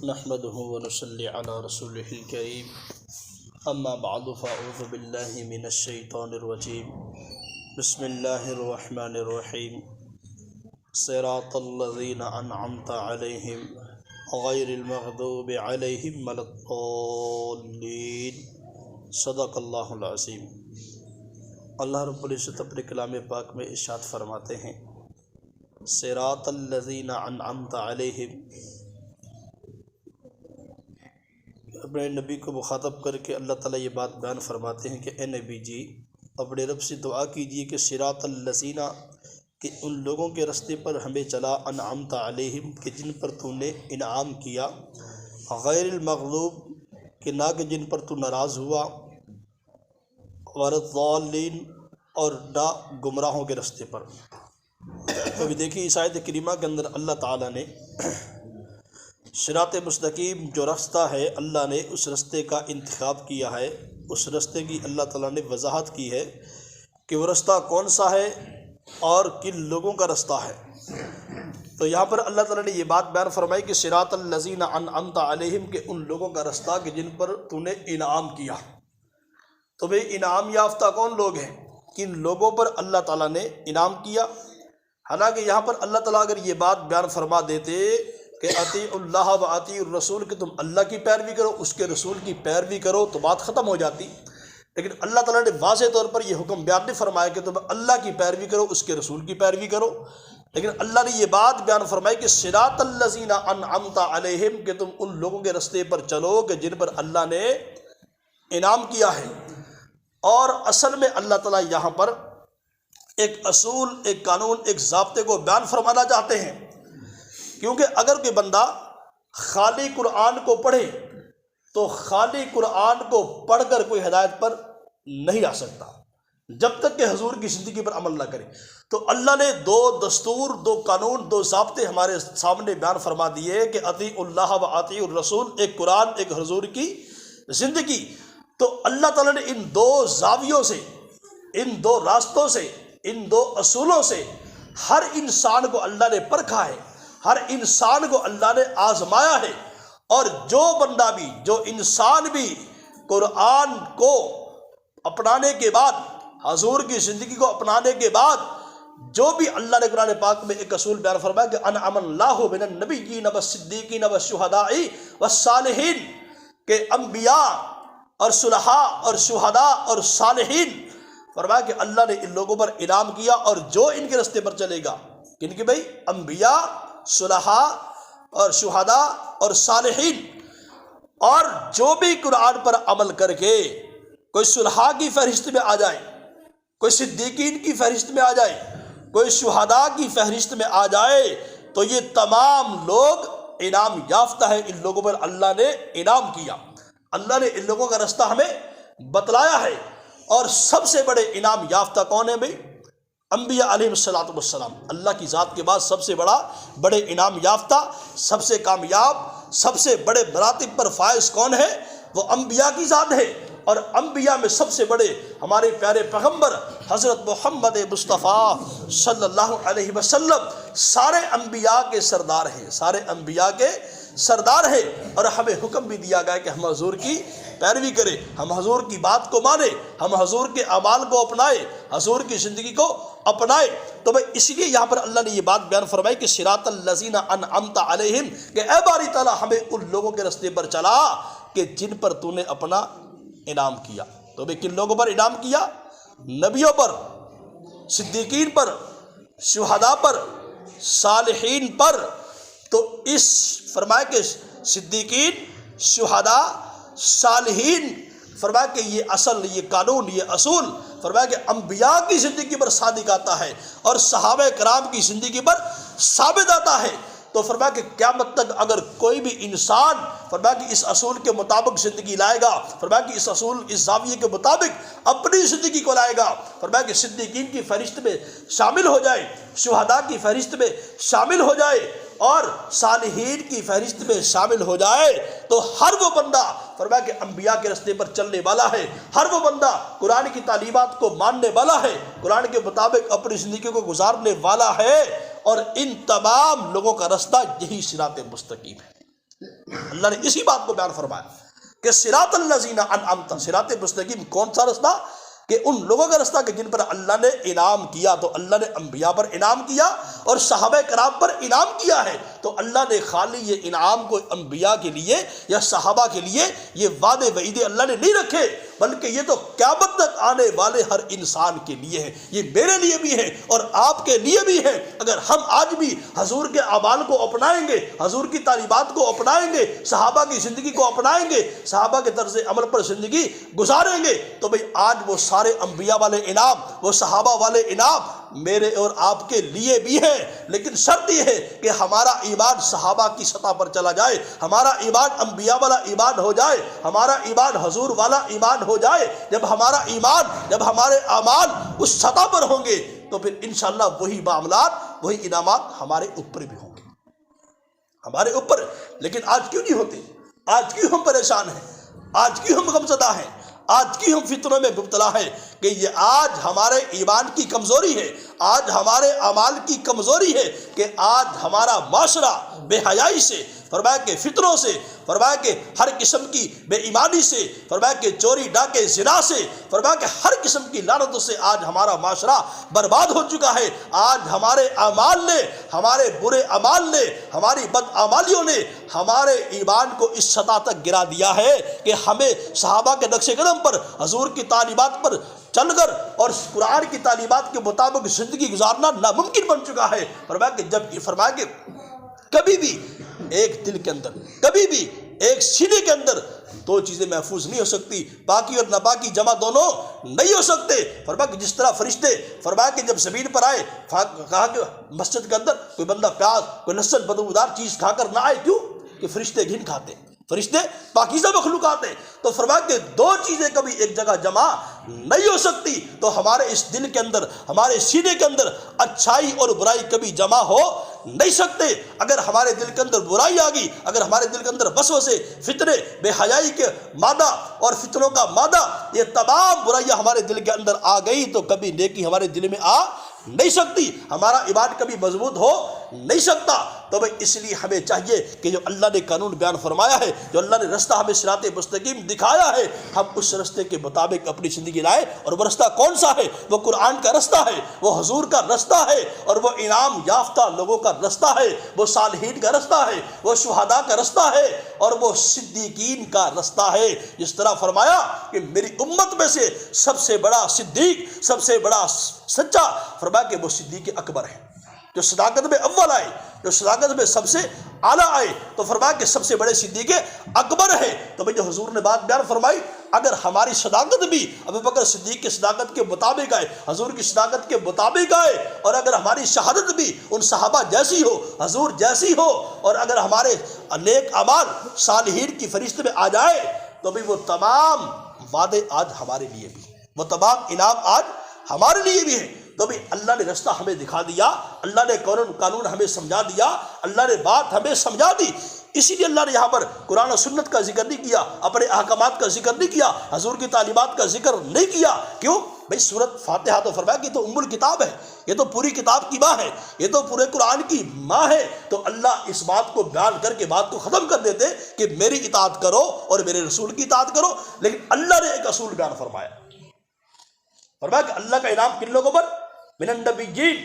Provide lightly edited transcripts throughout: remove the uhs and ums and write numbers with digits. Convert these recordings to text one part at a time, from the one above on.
نحمده ونصلي على رسوله الكريم اما بعد فاعوذ بالله من الشيطان الرجيم بسم الله الرحمن الرحيم صراط الذين انعمت عليهم غير المغضوب عليهم ولا الضالين صدق اللہ العظیم۔ اللہ رب العزت اپنے کلام پاک میں ارشاد فرماتے ہیں صراط الذین انعمت علیہم، اپنے نبی کو مخاطب کر کے اللہ تعالیٰ یہ بات بیان فرماتے ہیں کہ اے نبی جی اپنے رب سے دعا کیجئے کہ صراط الذین، کہ ان لوگوں کے رستے پر ہمیں چلا، انعمت علیہم، کہ جن پر تو نے انعام کیا، غیر المغضوب، کہ نہ کہ جن پر تو ناراض ہوا، ولا الضالین، اور نہ گمراہوں کے رستے پر۔ ابھی دیکھیے اس آیت کریمہ کے اندر اللہ تعالیٰ نے صراط مستقیم جو رستہ ہے، اللہ نے اس رستے کا انتخاب کیا ہے، اس رستے کی اللہ تعالیٰ نے وضاحت کی ہے کہ وہ رستہ کون سا ہے اور کن لوگوں کا رستہ ہے۔ تو یہاں پر اللہ تعالیٰ نے یہ بات بیان فرمائی کہ صراط الذین انعمت علیہم، کہ ان لوگوں کا رستہ کہ جن پر تو نے انعام کیا۔ تو بھئی انعام یافتہ کون لوگ ہیں؟ کن لوگوں پر اللہ تعالیٰ نے انعام کیا؟ حالانکہ یہاں پر اللہ تعالیٰ اگر یہ بات بیان فرما دیتے کہ اطیعوا اللہ و اطیعوا الرسول، کہ تم اللہ کی پیروی کرو، اس کے رسول کی پیروی کرو، تو بات ختم ہو جاتی۔ لیکن اللہ تعالیٰ نے واضح طور پر یہ حکم بیان نہیں فرمایا کہ تم اللہ کی پیروی کرو، اس کے رسول کی پیروی کرو، لیکن اللہ نے یہ بات بیان فرمائی کہ صراط الذین انعمت علیہم، کہ تم ان لوگوں کے رستے پر چلو کہ جن پر اللہ نے انعام کیا ہے۔ اور اصل میں اللہ تعالیٰ یہاں پر ایک اصول، ایک قانون، ایک ضابطے کو بیان فرمانا چاہتے ہیں، کیونکہ اگر کوئی بندہ خالی قرآن کو پڑھے تو خالی قرآن کو پڑھ کر کوئی ہدایت پر نہیں آ سکتا جب تک کہ حضور کی زندگی پر عمل نہ کرے۔ تو اللہ نے دو دستور، دو قانون، دو ضابطے ہمارے سامنے بیان فرما دیے کہ اطیعوا اللہ و اطیعوا الرسول، ایک قرآن، ایک حضور کی زندگی۔ تو اللہ تعالیٰ نے ان دو زاویوں سے، ان دو راستوں سے، ان دو اصولوں سے ہر انسان کو اللہ نے پرکھا ہے، ہر انسان کو اللہ نے آزمایا ہے۔ اور جو بندہ بھی، جو انسان بھی قرآن کو اپنانے کے بعد، حضور کی زندگی کو اپنانے کے بعد، جو بھی اللہ نے قرآن پاک میں ایک اصول بیان فرمایا کہ انعم اللہ من النبیین والصدیقین والشہداء والصالحین، کہ انبیاء اور صلحاء اور شہداء اور صالحین، فرمایا کہ اللہ نے ان لوگوں پر انعام کیا، اور جو ان کے رستے پر چلے گا، کن کے بھائی؟ انبیاء، صلحاء اور شہداء اور صالحین۔ اور جو بھی قرآن پر عمل کر کے کوئی صلحاء کی فہرست میں آ جائے، کوئی صدیقین کی فہرست میں آ جائے، کوئی شہداء کی فہرست میں آ جائے، تو یہ تمام لوگ انعام یافتہ ہیں، ان لوگوں پر اللہ نے انعام کیا۔ اللہ نے ان لوگوں کا رستہ ہمیں بتلایا ہے۔ اور سب سے بڑے انعام یافتہ کون ہیں بھائی؟ انبیاء علیہ السلام۔ اللہ کی ذات کے بعد سب سے بڑے انعام یافتہ، سب سے کامیاب، سب سے بڑے مراتب پر فائز کون ہے؟ وہ انبیاء کی ذات ہے۔ اور انبیاء میں سب سے بڑے ہمارے پیارے پیغمبر حضرت محمد مصطفیٰ صلی اللہ علیہ وسلم سارے انبیاء کے سردار ہیں، سارے انبیاء کے سردار ہیں۔ اور ہمیں حکم بھی دیا گیا کہ ہم حضور کی پیروی کریں، ہم حضور کی بات کو مانیں، ہم حضور کے اعمال کو اپنائیں، حضور کی زندگی کو اپنائیں۔ تو بھئی اسی لیے یہاں پر اللہ نے یہ بات بیان فرمائی کہ صراط الذین انعمت علیہم، کہ اے باری تعالیٰ ہمیں ان لوگوں کے رستے پر چلا کہ جن پر تو نے اپنا انعام کیا۔ تو بھئی کن لوگوں پر انعام کیا؟ نبیوں پر، صدیقین پر، شہداء پر، صالحین پر۔ تو اس فرمایا کہ صدیقین، شہداء، صالحین، فرمایا کہ یہ اصل، یہ قانون، یہ اصول، فرمایا کہ انبیاء کی زندگی پر صادق آتا ہے اور صحابہ کرام کی زندگی پر ثابت آتا ہے۔ تو فرمایا کہ قیامت تک اگر کوئی بھی انسان فرمایا کہ اس اصول کے مطابق زندگی لائے گا، فرمایا کہ اس اصول، اس زاویے کے مطابق اپنی زندگی کو لائے گا، فرمایا کہ صدیقین کی فہرست میں شامل ہو جائے، شہداء کی فہرست میں شامل ہو جائے، اور صالحین کی فہرست میں شامل ہو جائے تو ہر وہ بندہ فرمایا کہ انبیاء کے راستے پر چلنے والا ہے، ہر وہ بندہ قرآن کی تعلیمات کو ماننے والا ہے، قرآن کے مطابق اپنی زندگی کو گزارنے والا ہے، اور ان تمام لوگوں کا راستہ یہی صراط مستقیم ہے۔ اللہ نے اسی بات کو بیان فرمایا کہ صراط الذین انعمت، صراط مستقیم کون سا راستہ؟ کہ ان لوگوں کا راستہ کہ جن پر اللہ نے انعام کیا، تو اللہ نے انبیاء پر انعام کیا اور صحابہ کرام پر انعام کیا ہے، تو اللہ نے خالی یہ انعام کو انبیاء کے لیے یا صحابہ کے لیے یہ وعدے وعیدے اللہ نے نہیں رکھے، بلکہ یہ تو قیامت تک آنے والے ہر انسان کے لیے ہے، یہ میرے لیے بھی ہے اور آپ کے لیے بھی ہے۔ اگر ہم آج بھی حضور کے اعمال کو اپنائیں گے، حضور کی تعلیمات کو اپنائیں گے، صحابہ کی زندگی کو اپنائیں گے، صحابہ کے طرز عمل پر زندگی گزاریں گے، تو بھئی آج وہ سارے انبیاء والے انعام، وہ صحابہ والے انعام میرے اور آپ کے لیے بھی ہے۔ لیکن شرط یہ ہے کہ ہمارا ایمان صحابہ کی سطح پر چلا جائے، ہمارا ایمان انبیاء والا ایمان ہو جائے، ہمارا ایمان حضور والا ایمان ہو جائے۔ جب ہمارا ایمان، جب ہمارے اعمال اس سطح پر ہوں گے تو پھر انشاءاللہ وہی معاملات، وہی انعامات ہمارے اوپر بھی ہوں گے، ہمارے اوپر۔ لیکن آج کیوں نہیں ہوتے؟ آج کیوں ہم پریشان ہیں؟ آج کیوں ہم غمزدہ ہیں؟ آج کی ہم فتنوں میں مبتلا ہیں؟ کہ یہ آج ہمارے ایمان کی کمزوری ہے، آج ہمارے اعمال کی کمزوری ہے، کہ آج ہمارا معاشرہ بے حیائی سے، فرمایا کہ فتنوں سے، فرمایا کہ ہر قسم کی بے ایمانی سے، فرمایا کہ چوری ڈاکے زنا سے، فرمایا کہ ہر قسم کی لعنتوں سے آج ہمارا معاشرہ برباد ہو چکا ہے۔ آج ہمارے اعمال نے، ہمارے برے اعمال نے، ہماری بدعمالیوں نے ہمارے ایمان کو اس سطح تک گرا دیا ہے کہ ہمیں صحابہ کے نقش قدم پر، حضور کی تعلیمات پر چل کر اور قرآن کی تعلیمات کے مطابق زندگی گزارنا ناممکن بن چکا ہے۔ فرمایا کہ جب یہ فرمایا کہ کبھی بھی ایک دل کے اندر، کبھی بھی ایک سینے کے اندر دو چیزیں محفوظ نہیں ہو سکتی، پاکی اور ناپاکی جمع دونوں نہیں ہو سکتے۔ فرمایا کہ جس طرح فرشتے، فرمایا کہ جب زمین پر آئے، کہا کہ مسجد کے اندر کوئی بندہ پیاز، کوئی لہسن بدبودار چیز کھا کر نہ آئے، کیوں؟ کہ فرشتے گھن کھاتے، فرشتے پاکیزہ مخلوقات ہیں۔ تو فرمایا کہ دو چیزیں کبھی ایک جگہ جمع نہیں ہو سکتی، تو ہمارے اس دل کے اندر، ہمارے سینے کے اندر اچھائی اور برائی کبھی جمع ہو نہیں سکتے۔ اگر ہمارے دل کے اندر برائی آ گئی، اگر ہمارے دل کے اندر وسوسے، فتنے، بے حیائی کے مادہ اور فتنوں کا مادہ، یہ تمام برائیاں ہمارے دل کے اندر آ گئی تو کبھی نیکی ہمارے دل میں آ نہیں سکتی، ہمارا ایمان کبھی مضبوط ہو نہیں سکتا۔ تو بھئی اس لیے ہمیں چاہیے کہ جو اللہ نے قانون بیان فرمایا ہے، جو اللہ نے رستہ ہمیں صراط مستقیم دکھایا ہے، ہم اس رستے کے مطابق اپنی زندگی لائیں۔ اور وہ رستہ کون سا ہے؟ وہ قرآن کا رستہ ہے، وہ حضور کا رستہ ہے، اور وہ انعام یافتہ لوگوں کا رستہ ہے، وہ صالحین کا رستہ ہے، وہ شہداء کا رستہ ہے، اور وہ صدیقین کا رستہ ہے۔ جس طرح فرمایا کہ میری امت میں سے سب سے بڑا صدیق، سب سے بڑا سچا، فرمایا کہ وہ صدیق اکبر ہے، جو صداقت میں اول آئے، جو صداقت میں سب سے اعلیٰ آئے۔ تو فرمایا کہ سب سے بڑے صدیق اکبر ہے۔ تو بھئی جو حضور نے بات بیان فرمائی، اگر ہماری صداقت بھی ابو بکر صدیق کی صداقت کے مطابق آئے، حضور کی صداقت کے مطابق آئے، اور اگر ہماری شہادت بھی ان صحابہ جیسی ہو، حضور جیسی ہو، اور اگر ہمارے نیک اعمال صالحین کی فہرست میں آ جائے، تو بھی وہ تمام وعدے آج ہمارے لیے بھی، وہ تمام انعام آج ہمارے لیے بھی ہے۔ تو بھی اللہ نے رستہ ہمیں دکھا دیا، اللہ نے قانون ہمیں سمجھا دیا، اللہ نے بات ہمیں سمجھا دی۔ اسی لیے اللہ نے یہاں پر قرآن و سنت کا ذکر نہیں کیا، اپنے احکامات کا ذکر نہیں کیا، حضور کی تعلیمات کا ذکر نہیں کیا۔ کیوں؟ بھئی سورۃ فاتحہ تو فرمایا کہ تو ام الکتاب ہے، یہ تو پوری کتاب کی ماں ہے، یہ تو پورے قرآن کی ماں ہے۔ تو اللہ اس بات کو بیان کر کے بات کو ختم کر دیتے کہ میری اطاعت کرو اور میرے رسول کی اطاعت کرو، لیکن اللہ نے ایک اصول بیان فرمایا، فرمایا کہ اللہ کا انعام کن لوگوں پر؟ من النبیین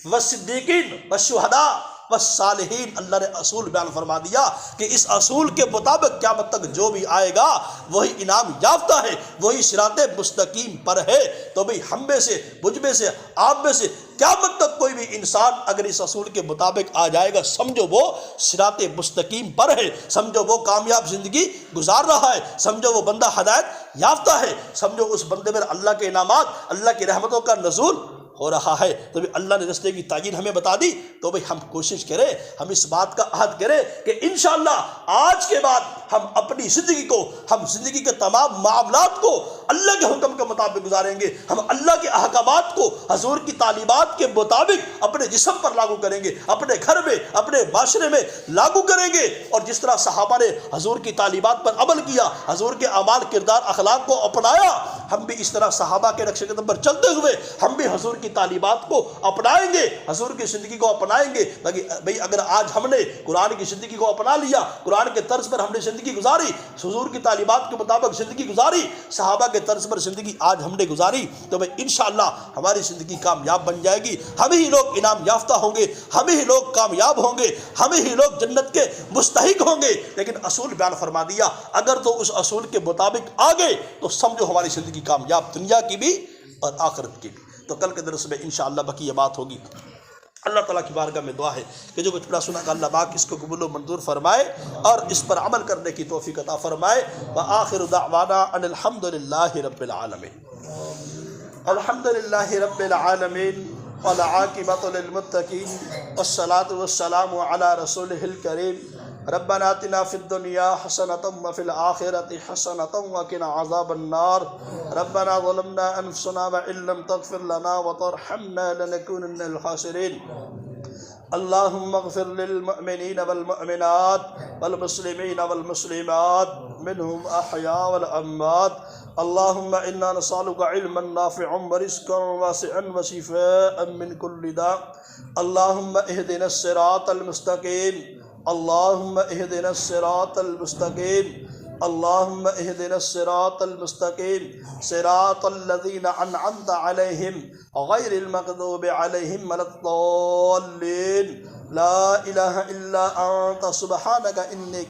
والصدیقین والشہداء والصالحین۔ اللہ نے اصول بیان فرما دیا کہ اس اصول کے مطابق قیامت تک جو بھی آئے گا وہی انعام یافتہ ہے، وہی صراط مستقیم پر ہے۔ تو بھئی ہم میں سے، مجھ میں سے، آپ میں سے قیامت تک کوئی بھی انسان اگر اس اصول کے مطابق آ جائے گا، سمجھو وہ صراط مستقیم پر ہے، سمجھو وہ کامیاب زندگی گزار رہا ہے، سمجھو وہ بندہ ہدایت یافتہ ہے، سمجھو اس بندے میں اللہ کے انعامات، اللہ کی رحمتوں کا نزول ہو رہا ہے۔ تو بھی اللہ نے رستے کی تعین ہمیں بتا دی، تو بھئی ہم کوشش کریں، ہم اس بات کا عہد کریں کہ انشاءاللہ آج کے بعد ہم اپنی زندگی کو، ہم زندگی کے تمام معاملات کو اللہ کے حکم کے مطابق گزاریں گے، ہم اللہ کے احکامات کو حضور کی تعلیمات کے مطابق اپنے جسم پر لاگو کریں گے، اپنے گھر میں، اپنے معاشرے میں لاگو کریں گے، اور جس طرح صحابہ نے حضور کی تعلیمات پر عمل کیا، حضور کے اعمال، کردار، اخلاق کو اپنایا، ہم بھی اس طرح صحابہ کے نقش قدم پر چلتے ہوئے ہم بھی حضور کی تعلیمات کو اپنائیں گے، حضور کی زندگی کو اپنائیں گے۔ بھئی اگر آج ہم نے قرآن کی زندگی کو اپنا لیا، قرآن کے طرز پر ہم نے زندگی گزاری، حضور کی تعلیمات کے مطابق زندگی گزاری، صحابہ کے طرز پر زندگی آج ہم نے گزاری، تو بھئی انشاءاللہ ہماری زندگی کامیاب بن جائے گی، ہم ہی لوگ انعام یافتہ ہوں گے، ہم ہی لوگ کامیاب ہوں گے، ہم ہی لوگ جنت کے مستحق ہوں گے۔ لیکن اصول بیان فرما دیا، اگر تو اس اصول کے مطابق آگے تو سمجھو ہماری زندگی کامیاب، دنیا کی بھی اور آخرت کی بھی۔ تو کل کے درس میں انشاءاللہ باقی یہ بات ہوگی۔ اللہ تعالیٰ کی بارگاہ میں دعا ہے کہ جو کچھ پڑھا سنا کہ اللہ پاک اس کو قبول و منظور فرمائے اور اس پر عمل کرنے کی توفیق عطا فرمائے۔ وآخر دعوانا ان الحمدللہ رب العالمین۔ الحمدللہ رب العالمین والعاقبۃ للمتقین والصلاة والسلام علی رسولہ الکریم۔ ربنا آتنا فی الدنیا حسنۃ وفی الآخرۃ حسنۃ وقنا عذاب النار۔ ربنا ظلمنا انفسنا وان لم تغفر لنا وترحمنا لنكونن من الخاسرین۔ اللهم اغفر للمؤمنين والمؤمنات والمسلمين والمسلمات منهم أحياء والأموات۔ اللهم إنا نسألك علما نافعا ورزقا واسعا وشفاء من كل داء۔ اللهم اهدنا الصراط المستقيم، اللهم اهدنا الصراط المستقيم، اللهم اهدنا الصراط المستقيم، صراط الذين أنعمت عليهم غير المغضوب عليهم ولا الضالين۔ لا إله إلا أنت سبحانك إني